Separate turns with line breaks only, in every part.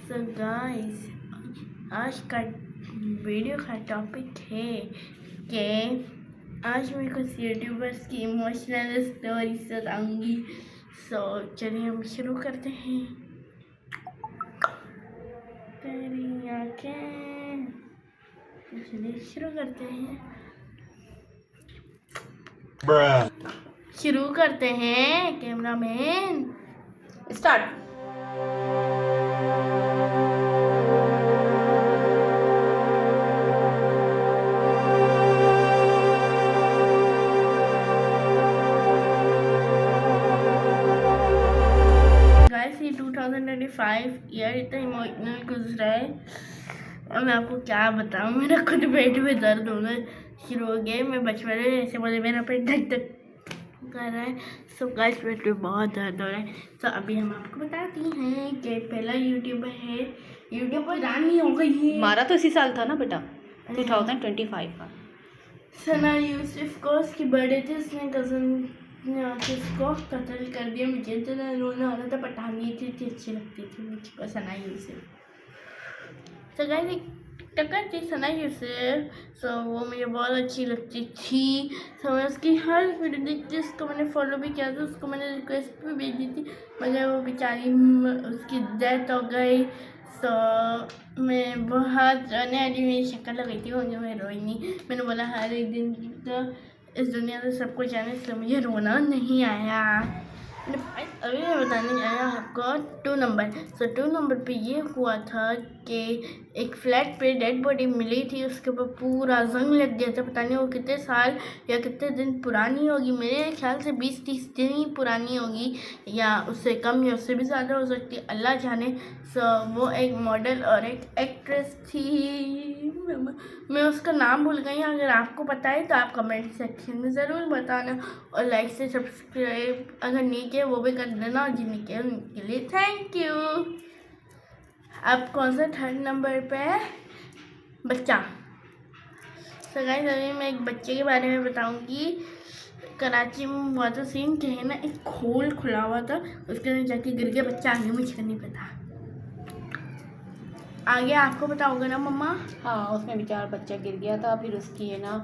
So guys, आज का video का टॉपिक है कि आज मैं कुछ यूट्यूबर्स की इमोशनल स्टोरी सुनाऊंगी। सो चलिए हम शुरू करते हैं। तेरी आँखें, चलिए शुरू करते हैं। शुरू करते हैं कैमरामैन, स्टार्ट। गाइस, ये 2025 ईयर इतना इमोशनल गुजरा है और मैं आपको क्या बताऊं, मेरा खुद पेट में दर्द होना शुरू हो गया। मैं बचपन में ऐसे बोले मेरा पेट धक धक कर रहा है। सो गाइस, पेट में बहुत दर्द हो रहा है। तो अभी हम आपको बताती हैं कि पहला यूट्यूबर है, यूट्यूबर रानी हो गई है।
हमारा तो इसी साल था ना बेटा, 2025 का।
सना यूसुफ को उसकी बर्थडे थी, उसने कज़न ने आके उसको कत्ल कर दिया। मुझे इतना रोना आ रहा था, पठानी थी अच्छी लगती थी मुझको सना यूसुफ। तो गाइस, एक टक्कर थी सना यूसुफ, सो वो मुझे बहुत अच्छी लगती थी। तो मैं उसकी हर वीडियो देखती, उसको मैंने फॉलो भी किया था, उसको मैंने रिक्वेस्ट भी भेजी थी, मगर वो बेचारी उसकी डेथ हो गई। सो मैं बहुत रोने वाली मेरी शक्ल लग गई थी, मुझे मैं रोई नहीं। मैंने बोला हर एक दिन तो इस दुनिया में सब कुछ आने, इसलिए मुझे रोना नहीं आया। अभी मैं बताने आया आपको 2 नंबर। सो 2 नंबर पे ये हुआ था कि एक फ्लैट पे डेड बॉडी मिली थी, उसके ऊपर पूरा जंग लग गया था। पता नहीं वो कितने साल या कितने दिन पुरानी होगी, मेरे ख्याल से 20-30 दिन ही पुरानी होगी, या उससे कम या उससे भी ज़्यादा हो सकती है, अल्लाह जाने। सो वो एक मॉडल और एक एक्ट्रेस थी, मैं उसका नाम भूल गई। अगर आपको पता है तो आप कमेंट सेक्शन में ज़रूर बताना, और लाइक से सब्सक्राइब अगर नहीं किया वो भी कर देना, और जिन्हें किया उनके लिए थैंक यू। अब कौन सा 3rd नंबर पे है? बच्चा। तो गाइस, अभी मैं एक बच्चे के बारे में बताऊंगी। कराची में हुआ था सीन कि है ना, एक खोल खुला हुआ था, उसके अंदर जाके गिर गया बच्चा, आगे मुझे नहीं पता। आगे आपको पता होगा ना मम्मा?
हाँ, उसमें बेचारा बच्चा गिर गया था, फिर उसकी है ना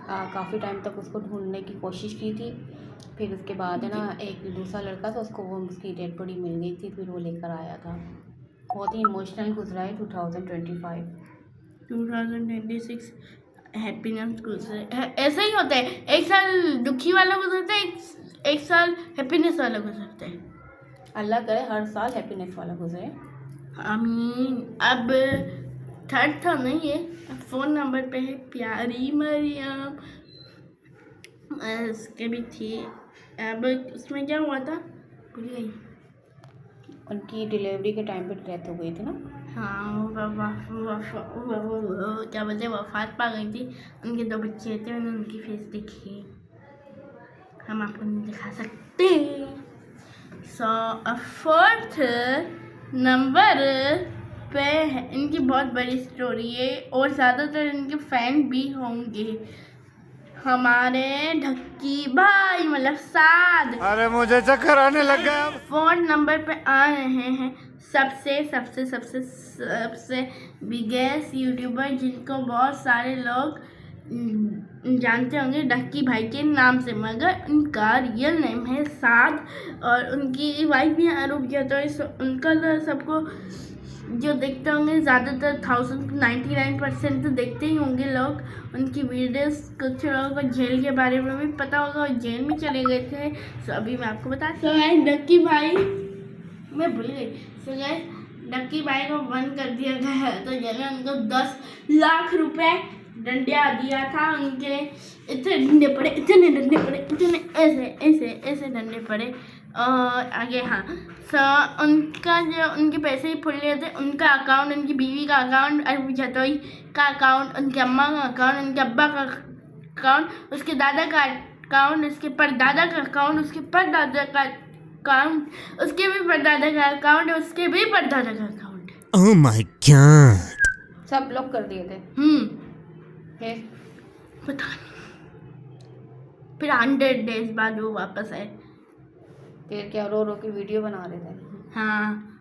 काफ़ी टाइम तक उसको ढूंढने की कोशिश की थी। फिर उसके बाद है ना एक दूसरा लड़का था, उसको वो उसकी डेड बॉडी मिल गई थी, फिर वो लेकर आया था। बहुत ही इमोशनल गुजरा है 2025।
2026 हैप्पीनेस गुजरे, ऐसा ही होता है। एक साल दुखी वाला गुजरता है, एक साल हैप्पीनेस वाला गुजरता है।
अल्लाह करे हर साल हैप्पीनेस वाला गुजरे।
आमीन। अब 3rd था नहीं ये, 4 नंबर पे है प्यारी मरियम, उसके भी थी। अब उसमें क्या हुआ था भूल गई।
उनकी डिलीवरी के टाइम पे डेथ हो गई थी ना।
हाँ, क्या बोलते हैं, वफात पा गई थी। उनके 2 बच्चे थे, उन्होंने उनकी फेस देखी, हम आपको नहीं दिखा सकते। सो 4th नंबर पे है, इनकी बहुत बड़ी स्टोरी है और ज़्यादातर इनके फैन भी होंगे, हमारे ढक्की भाई मतलब साद।
अरे मुझे चक्कर आने लग गया।
4th नंबर पे आ रहे हैं सबसे सबसे सबसे सबसे बिगेस्ट यूट्यूबर, जिनको बहुत सारे लोग जानते होंगे ढक्की भाई के नाम से, मगर उनका रियल नेम है साद, और उनकी वाइफ भी आरोप किया। तो उनका तो सबको जो देखते होंगे, ज़्यादातर 99% तो देखते ही होंगे लोग उनकी वीडियोस। कुछ लोगों को जेल के बारे में भी पता होगा, और जेल में चले गए थे। सो अभी मैं आपको बताती हूँ, डक्की भाई मैं भूल गई। सो गाइस, डक्की भाई को बंद कर दिया गया है, तो जेल में उनको 10 लाख रुपए डंडिया दिया था। उनके इतने डंडे पड़े, इतने डंडे पड़े, इतने ऐसे ऐसे ऐसे डंडे पड़े। और आगे हाँ, उनका जो उनके पैसे ही फुल लिए थे, उनका अकाउंट, उनकी बीवी का अकाउंट, अरबी जतोई का अकाउंट, उनके अम्मा का अकाउंट, उनके अब्बा का अकाउंट, उसके दादा का अकाउंट, उसके परदादा का अकाउंट, उसके परदादा का अकाउंट, उसके भी परदादा का अकाउंट, उसके भी परदादा का अकाउंट।
ओह माय गॉड,
सब ब्लॉक कर दिए थे। फिर
पता नहीं, फिर 100 डेज बाद वो वापस आए।
फिर क्या रो रो के वीडियो बना रहे थे।
हाँ,